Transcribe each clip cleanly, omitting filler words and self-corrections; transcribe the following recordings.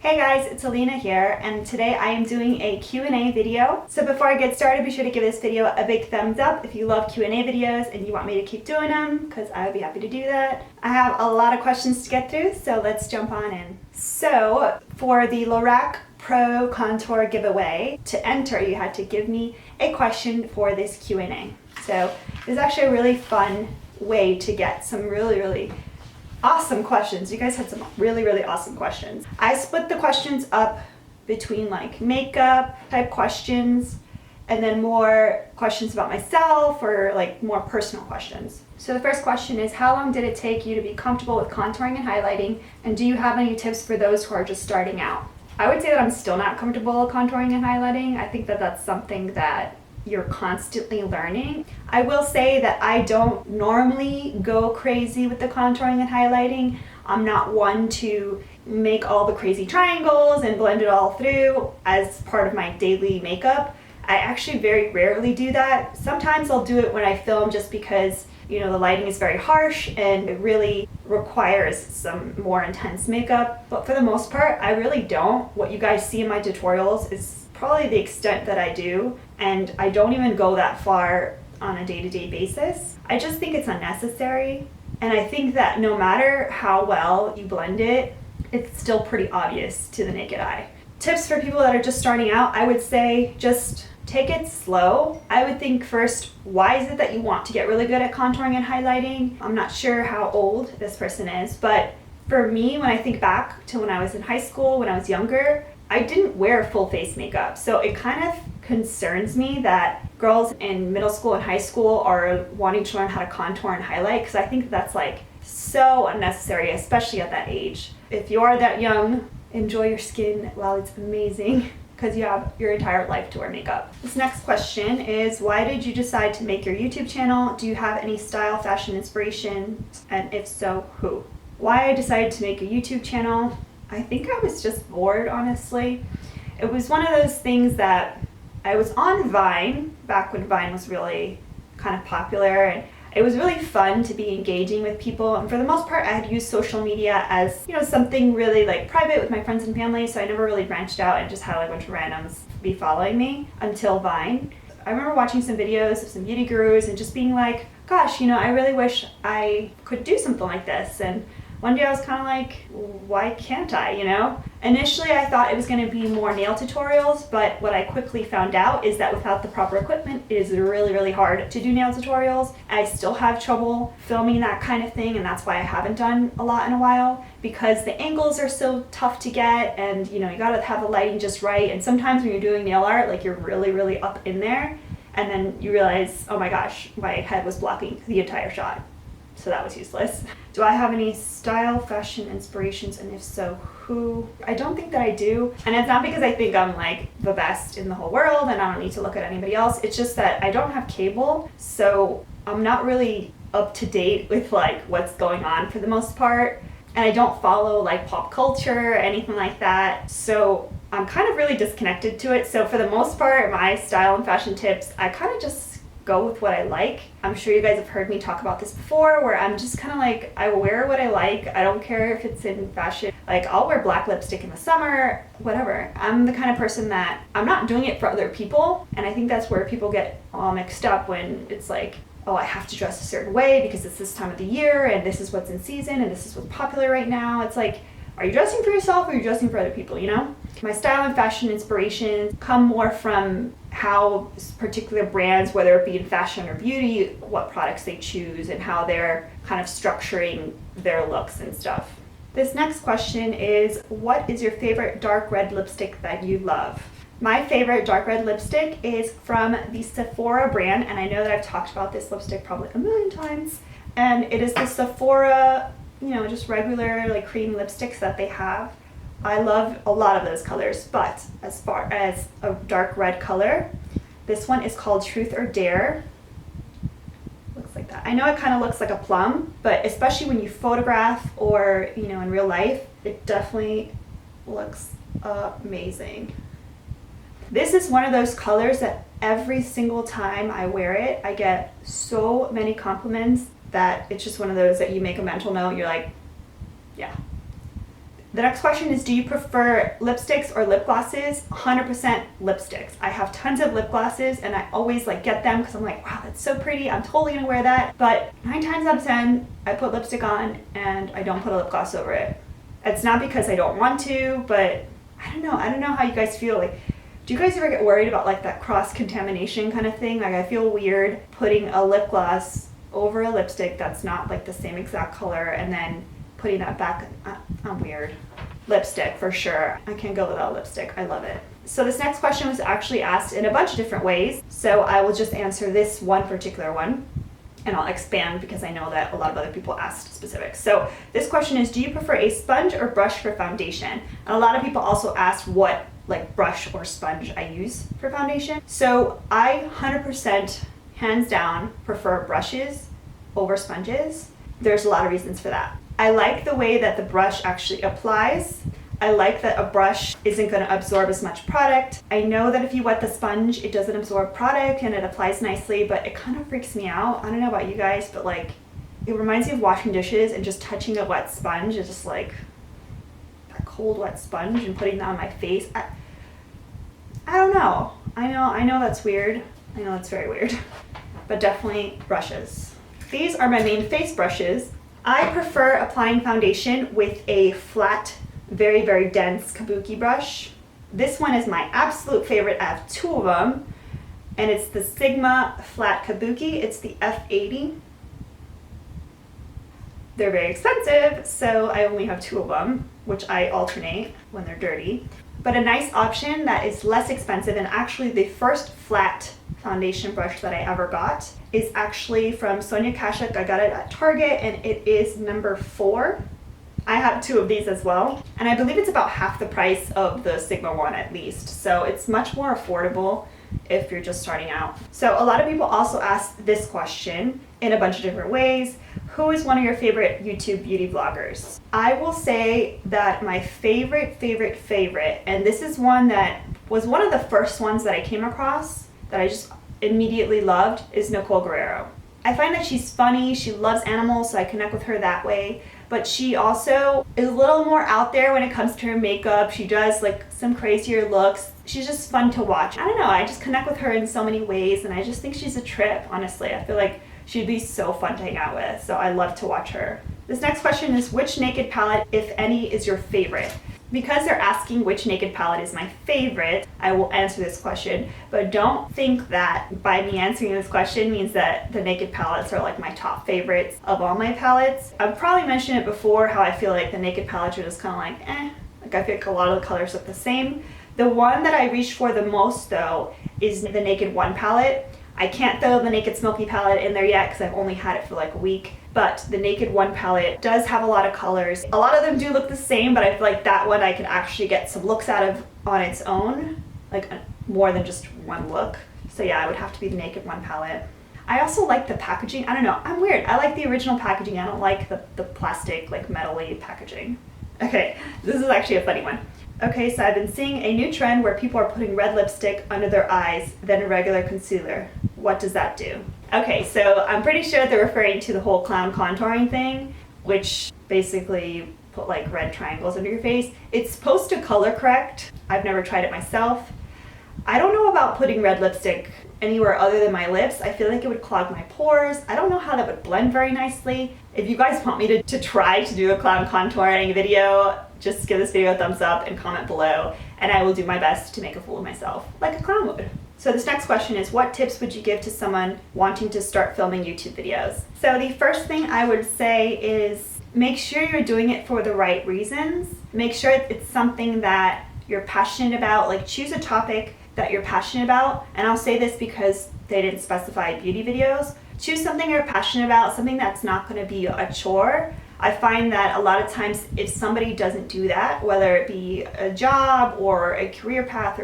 Hey guys, it's Alina here, and today I am doing a Q&A video. So before I get started, be sure to give this video a big thumbs up if you love Q&A videos and you want me to keep doing them, because I would be happy to do that. I have a lot of questions to get through, so let's jump on in. So for the Lorac Pro Contour giveaway, to enter you had to give me a question for this Q&A. So it's actually a really fun way to get some really awesome questions. You guys had some really awesome questions. I split the questions up between like makeup type questions and then more questions about myself or like more personal questions. So the first question is, how long did it take you to be comfortable with contouring and highlighting, and do you have any tips for those who are just starting out? I would say that I'm still not comfortable contouring and highlighting. I think that that's something that you're constantly learning. I will say that I don't normally go crazy with the contouring and highlighting. I'm not one to make all the crazy triangles and blend it all through as part of my daily makeup. I actually very rarely do that. Sometimes I'll do it when I film just because, you know, the lighting is very harsh and it really requires some more intense makeup. But for the most part, I really don't. What you guys see in my tutorials is probably the extent that I do, and I don't even go that far on a day-to-day basis. I just think it's unnecessary, and I think that no matter how well you blend it, it's still pretty obvious to the naked eye. Tips for people that are just starting out, I would say just take it slow. I would think first, why is it that you want to get really good at contouring and highlighting? I'm not sure how old this person is, but for me, when I think back to when I was in high school, when I was younger, I didn't wear full face makeup, so it kind of concerns me that girls in middle school and high school are wanting to learn how to contour and highlight, because I think that's like so unnecessary, especially at that age. If you are that young, enjoy your skin while it's amazing, because you have your entire life to wear makeup. This next question is, why did you decide to make your YouTube channel? Do you have any style, fashion inspiration? And if so, who? Why I decided to make a YouTube channel? I think I was just bored, honestly. It was one of those things that I was on Vine, back when Vine was really kind of popular, and it was really fun to be engaging with people. And for the most part, I had used social media as, you know, something really like private with my friends and family, so I never really branched out and just had like a bunch of randoms be following me until Vine. I remember watching some videos of some beauty gurus and just being like, gosh, you know, I really wish I could do something like this. And one day I was kind of like, why can't I, you know? Initially I thought it was going to be more nail tutorials, but what I quickly found out is that without the proper equipment, it is really hard to do nail tutorials. I still have trouble filming that kind of thing, and that's why I haven't done a lot in a while, because the angles are so tough to get, and you know, you gotta have the lighting just right, and sometimes when you're doing nail art, like you're really up in there, and then you realize, oh my gosh, my head was blocking the entire shot. So that was useless. Do I have any style, fashion inspirations, and if so, who? I don't think that I do, and it's not because I think I'm like the best in the whole world and I don't need to look at anybody else. It's just that I don't have cable, so I'm not really up to date with like what's going on for the most part, and I don't follow like pop culture or anything like that, so I'm kind of really disconnected to it. So for the most part, my style and fashion tips, I kind of just go with what I like. I'm sure you guys have heard me talk about this before, where I'm just kind of like, I wear what I like. I don't care if it's in fashion. Like, I'll wear black lipstick in the summer, whatever. I'm the kind of person that I'm not doing it for other people, and I think that's where people get all mixed up when it's like, oh, I have to dress a certain way because it's this time of the year and this is what's in season and this is what's popular right now. It's like, are you dressing for yourself or are you dressing for other people, you know? My style and fashion inspirations come more from how particular brands, whether it be in fashion or beauty, what products they choose and how they're kind of structuring their looks and stuff. This next question is, what is your favorite dark red lipstick that you love? My favorite dark red lipstick is from the Sephora brand, and I know that I've talked about this lipstick probably a million times, and it is the Sephora, you know, just regular like cream lipsticks that they have. I love a lot of those colors, but as far as a dark red color, this one is called Truth or Dare. Looks like that. I know it kind of looks like a plum, but especially when you photograph or, you know, in real life, it definitely looks amazing. This is one of those colors that every single time I wear it, I get so many compliments that it's just one of those that you make a mental note. You're like, yeah, The next question is, do you prefer lipsticks or lip glosses? 100% lipsticks. I have tons of lip glosses and I always like get them because I'm like, wow, that's so pretty. I'm totally gonna wear that. But 9 times out of 10, I put lipstick on and I don't put a lip gloss over it. It's not because I don't want to, but I don't know how you guys feel. Like, do you guys ever get worried about like that cross-contamination kind of thing? Like, I feel weird putting a lip gloss over a lipstick that's not like the same exact color and then putting that back. I'm weird. Lipstick for sure. I can't go without lipstick. I love it. So this next question was actually asked in a bunch of different ways. So I will just answer this one particular one and I'll expand because I know that a lot of other people asked specifics. So this question is, do you prefer a sponge or brush for foundation? And a lot of people also asked what like brush or sponge I use for foundation. So I 100% hands down prefer brushes over sponges. There's a lot of reasons for that. I like the way that the brush actually applies. I like that a brush isn't going to absorb as much product. I know that if you wet the sponge, it doesn't absorb product and it applies nicely, but it kind of freaks me out. I don't know about you guys, but like, it reminds me of washing dishes and just touching a wet sponge is just like that cold wet sponge and putting that on my face. I don't know. I know that's weird. I know that's very weird, but definitely brushes. These are my main face brushes. I prefer applying foundation with a flat, very, very dense kabuki brush. This one is my absolute favorite. I have 2 of them, and it's the Sigma Flat Kabuki. It's the F80. They're very expensive, so I only have 2 of them, which I alternate when they're dirty. But a nice option that is less expensive, and actually the first flat foundation brush that I ever got is actually from Sonia Kashuk. I got it at Target and it is number 4. I have 2 of these as well, and I believe it's about half the price of the Sigma one at least, so it's much more affordable if you're just starting out. So a lot of people also asked this question in a bunch of different ways. Who is one of your favorite YouTube beauty vloggers? I will say that my favorite, and this is one that was one of the first ones that I came across that I just immediately loved, is Nicole Guerrero. I find that she's funny, she loves animals, so I connect with her that way, but she also is a little more out there when it comes to her makeup. She does like some crazier looks. She's just fun to watch. I don't know, I just connect with her in so many ways, and I just think she's a trip, honestly. I feel like she'd be so fun to hang out with, so I love to watch her. This next question is, which naked palette, if any, is your favorite? Because they're asking which naked palette is my favorite, I will answer this question, but don't think that by me answering this question means that the naked palettes are like my top favorites of all my palettes. I've probably mentioned it before, how I feel like the naked palettes are just kind of like, like I feel like a lot of the colors look the same. The one that I reach for the most though is the Naked One palette. I can't throw the Naked Smoky palette in there yet because I've only had it for like a week, but the Naked One palette does have a lot of colors. A lot of them do look the same, but I feel like that one I can actually get some looks out of on its own, like more than just one look. So yeah, it would have to be the Naked One palette. I also like the packaging. I don't know, I'm weird. I like the original packaging. I don't like the plastic, like metal-y packaging. Okay, this is actually a funny one. Okay, so I've been seeing a new trend where people are putting red lipstick under their eyes than a regular concealer. What does that do? Okay, so I'm pretty sure they're referring to the whole clown contouring thing, which basically you put like red triangles under your face. It's supposed to color correct. I've never tried it myself. I don't know about putting red lipstick anywhere other than my lips. I feel like it would clog my pores. I don't know how that would blend very nicely. If you guys want me to try to do a clown contouring video, just give this video a thumbs up and comment below, and I will do my best to make a fool of myself, like a clown would. So this next question is, what tips would you give to someone wanting to start filming YouTube videos? So the first thing I would say is make sure you're doing it for the right reasons. Make sure it's something that you're passionate about. Like, choose a topic that you're passionate about, and I'll say this because they didn't specify beauty videos. Choose something you're passionate about, something that's not going to be a chore. I find that a lot of times if somebody doesn't do that, whether it be a job or a career path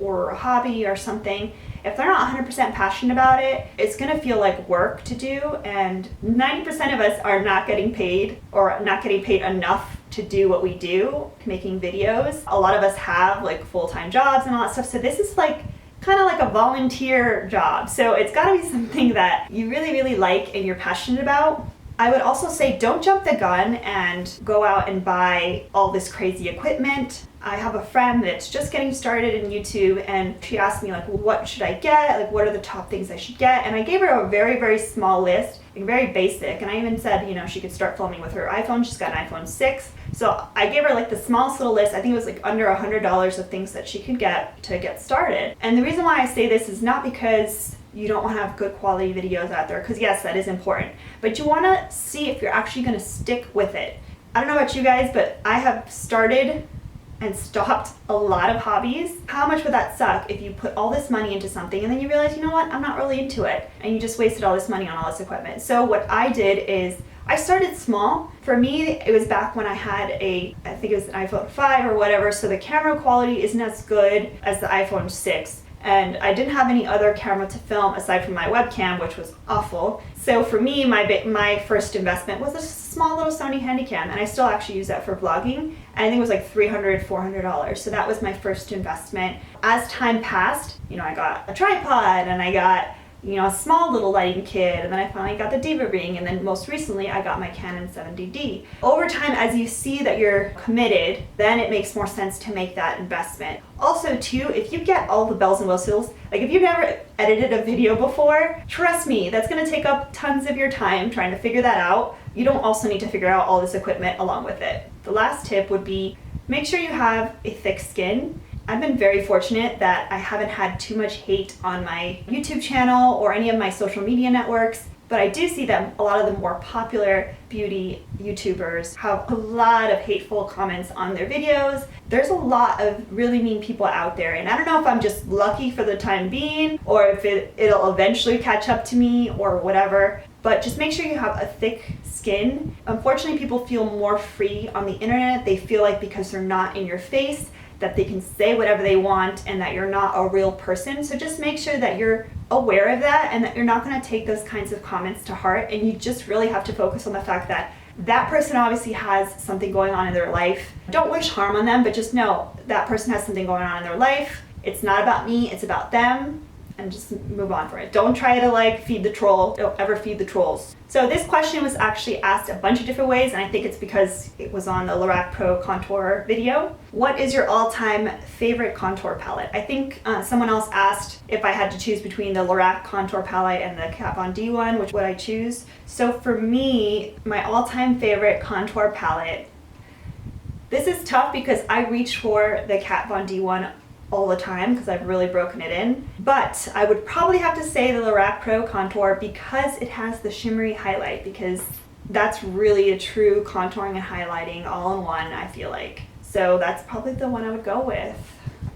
or a hobby or something, if they're not 100% passionate about it, it's going to feel like work to do, and 90% of us are not getting paid or not getting paid enough to do what we do, making videos. A lot of us have like full-time jobs and all that stuff, so this is like kind of like a volunteer job. So it's got to be something that you really, really like and you're passionate about. I would also say don't jump the gun and go out and buy all this crazy equipment. I have a friend that's just getting started in YouTube, and she asked me like, well, what should I get? Like, what are the top things I should get? And I gave her a very, very small list, like very basic. And I even said, you know, she could start filming with her iPhone. She's got an iPhone 6. So I gave her like the smallest little list. I think it was like under $100 of things that she could get to get started. And the reason why I say this is not because you don't want to have good quality videos out there, because yes, that is important, but you want to see if you're actually going to stick with it. I don't know about you guys, but I have started and stopped a lot of hobbies. How much would that suck if you put all this money into something and then you realize, you know what, I'm not really into it, and you just wasted all this money on all this equipment? So what I did is I started small. For me, it was back when I had I think it was an iPhone 5 or whatever, so the camera quality isn't as good as the iPhone 6. And I didn't have any other camera to film aside from my webcam, which was awful. So for me, my first investment was a small little Sony Handycam, and I still actually use that for vlogging. And I think it was like $300, $400. So that was my first investment. As time passed, you know, I got a tripod, and I got, you know, a small little lighting kit, and then I finally got the Diva ring, and then most recently I got my Canon 70D. Over time, as you see that you're committed, then it makes more sense to make that investment. Also too, if you get all the bells and whistles, like if you've never edited a video before, trust me, that's gonna take up tons of your time trying to figure that out. You don't also need to figure out all this equipment along with it. The last tip would be, make sure you have a thick skin. I've been very fortunate that I haven't had too much hate on my YouTube channel or any of my social media networks, but I do see that a lot of the more popular beauty YouTubers have a lot of hateful comments on their videos. There's a lot of really mean people out there, and I don't know if I'm just lucky for the time being or if it'll eventually catch up to me or whatever, but just make sure you have a thick skin. Unfortunately, people feel more free on the internet. They feel like because they're not in your face, that they can say whatever they want and that you're not a real person. So just make sure that you're aware of that and that you're not going to take those kinds of comments to heart, and you just really have to focus on the fact that that person obviously has something going on in their life. Don't wish harm on them, but just know that person has something going on in their life. It's not about me, it's about them, and just move on from it. Don't try to like feed the troll. Don't ever feed the trolls. So this question was actually asked a bunch of different ways, and I think it's because it was on the Lorac Pro contour video. What is your all-time favorite contour palette? I think someone else asked if I had to choose between the Lorac contour palette and the Kat Von D one, which would I choose? So for me, my all-time favorite contour palette, this is tough because I reach for the Kat Von D one all the time because I've really broken it in, but I would probably have to say the Lorac Pro contour because it has the shimmery highlight, because that's really a true contouring and highlighting all in one, I feel like. So that's probably the one I would go with.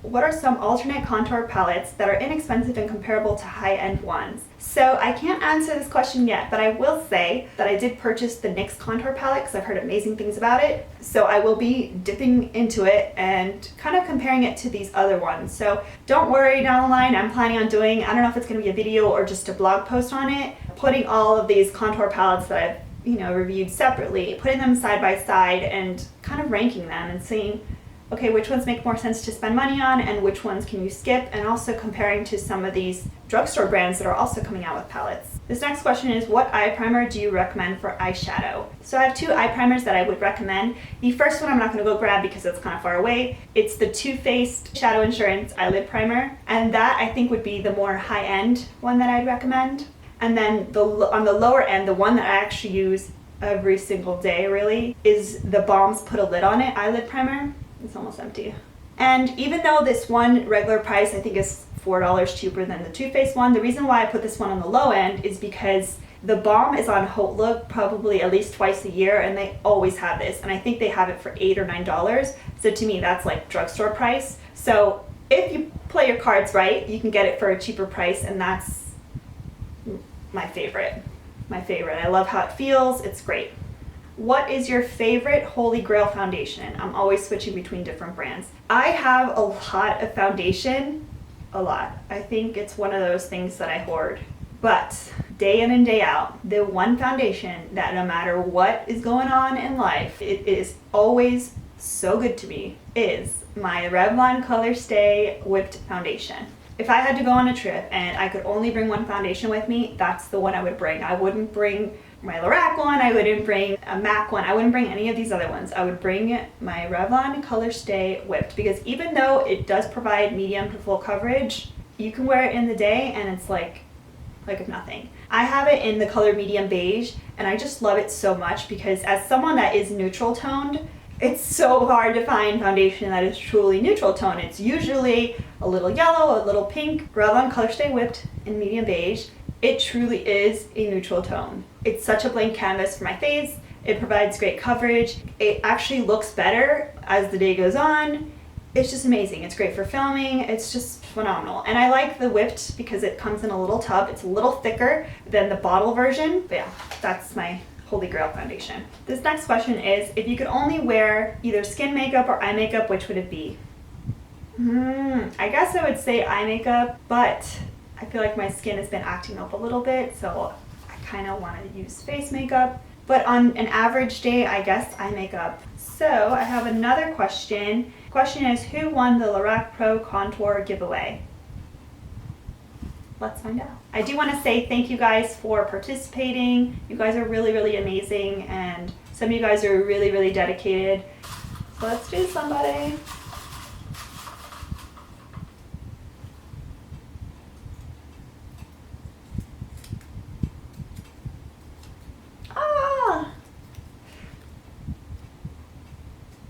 What are some alternate contour palettes that are inexpensive and comparable to high-end ones? So I can't answer this question yet, but I will say that I did purchase the NYX contour palette because I've heard amazing things about it. So I will be dipping into it and kind of comparing it to these other ones. So don't worry, down the line I'm planning on doing, I don't know if it's going to be a video or just a blog post on it, putting all of these contour palettes that I've reviewed separately, putting them side by side and kind of ranking them and seeing, okay, which ones make more sense to spend money on and which ones can you skip, and also comparing to some of these drugstore brands that are also coming out with palettes. This next question is, what eye primer do you recommend for eyeshadow? So I have two eye primers that I would recommend. The first one I'm not going to go grab because it's kind of far away. It's the Too Faced Shadow Insurance Eyelid Primer, and that I think would be the more high-end one that I'd recommend. And then on the lower end, the one that I actually use every single day really, is the Balm's Put a Lid on It Eyelid Primer. It's almost empty. And even though this one regular price I think is $4 cheaper than the Too Faced one, the reason why I put this one on the low end is because the Balm is on Haute Look probably at least twice a year, and they always have this, and I think they have it for $8 or $9. So to me that's like drugstore price. So if you play your cards right, you can get it for a cheaper price, and that's my favorite. I love how it feels, it's great. What is your favorite Holy Grail foundation? I'm always switching between different brands. I have a lot of foundation, a lot. I think it's one of those things that I hoard. But day in and day out, the one foundation that no matter what is going on in life, it is always so good to me, is my Revlon Color Stay Whipped Foundation. If I had to go on a trip and I could only bring one foundation with me, that's the one I would bring. I wouldn't bring my Lorac one, I wouldn't bring a MAC one, I wouldn't bring any of these other ones. I would bring my Revlon Color Stay Whipped, because even though it does provide medium to full coverage, you can wear it in the day and it's like if nothing. I have it in the color medium beige, and I just love it so much because as someone that is neutral toned, it's so hard to find foundation that is truly neutral tone. It's usually a little yellow, a little pink. Revlon Color Stay Whipped in medium beige, it truly is a neutral tone. It's such a blank canvas for my face. It provides great coverage. It actually looks better as the day goes on. It's just amazing. It's great for filming. It's just phenomenal. And I like the whipped because it comes in a little tub. It's a little thicker than the bottle version. But yeah, that's my holy grail foundation. This next question is, if you could only wear either skin makeup or eye makeup, which would it be? I guess I would say eye makeup, but I feel like my skin has been acting up a little bit, so I kind of want to use face makeup. But on an average day, I guess eye makeup. So I have another question. Question is, who won the Lorac Pro Contour giveaway? Let's find out. I do want to say thank you guys for participating. You guys are really, really amazing, and some of you guys are really, really dedicated. So let's do somebody.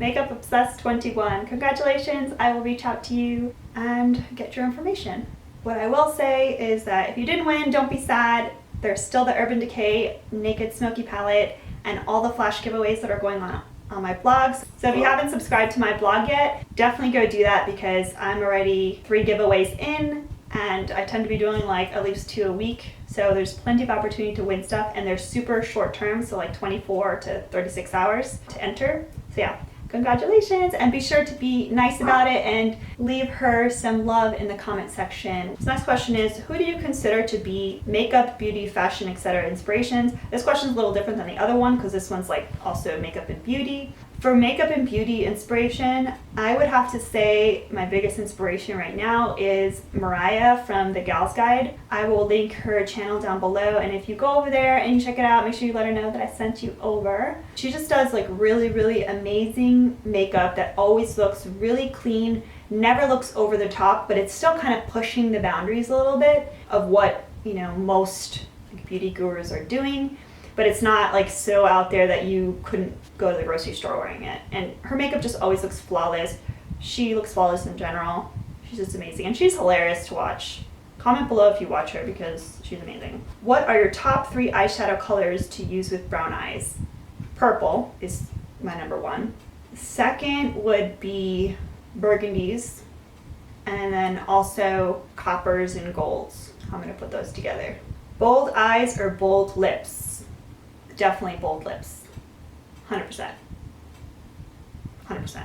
Makeup Obsessed 21. Congratulations. I will reach out to you and get your information. What I will say is that if you didn't win, don't be sad. There's still the Urban Decay Naked Smoky Palette and all the flash giveaways that are going on my blogs. So if you haven't subscribed to my blog yet, definitely go do that, because I'm already 3 giveaways in, and I tend to be doing like at least 2 a week. So there's plenty of opportunity to win stuff, and they're super short term, so like 24 to 36 hours to enter. So yeah. Congratulations, and be sure to be nice about it and leave her some love in the comment section. This next question is, who do you consider to be makeup, beauty, fashion, etc. inspirations? This question is a little different than the other one because this one's like also makeup and beauty. For makeup and beauty inspiration, I would have to say my biggest inspiration right now is Mariah from The Gal's Guide. I will link her channel down below, and if you go over there and you check it out, make sure you let her know that I sent you over. She just does like really, really amazing makeup that always looks really clean, never looks over the top, but it's still kind of pushing the boundaries a little bit of what, you know, most beauty gurus are doing. But it's not like so out there that you couldn't go to the grocery store wearing it. And her makeup just always looks flawless. She looks flawless in general. She's just amazing, and she's hilarious to watch. Comment below if you watch her because she's amazing. What are your top 3 eyeshadow colors to use with brown eyes? Purple is my number 1. Second would be burgundies, and then also coppers and golds. I'm gonna put those together. Bold eyes or bold lips? Definitely bold lips. 100%. 100%.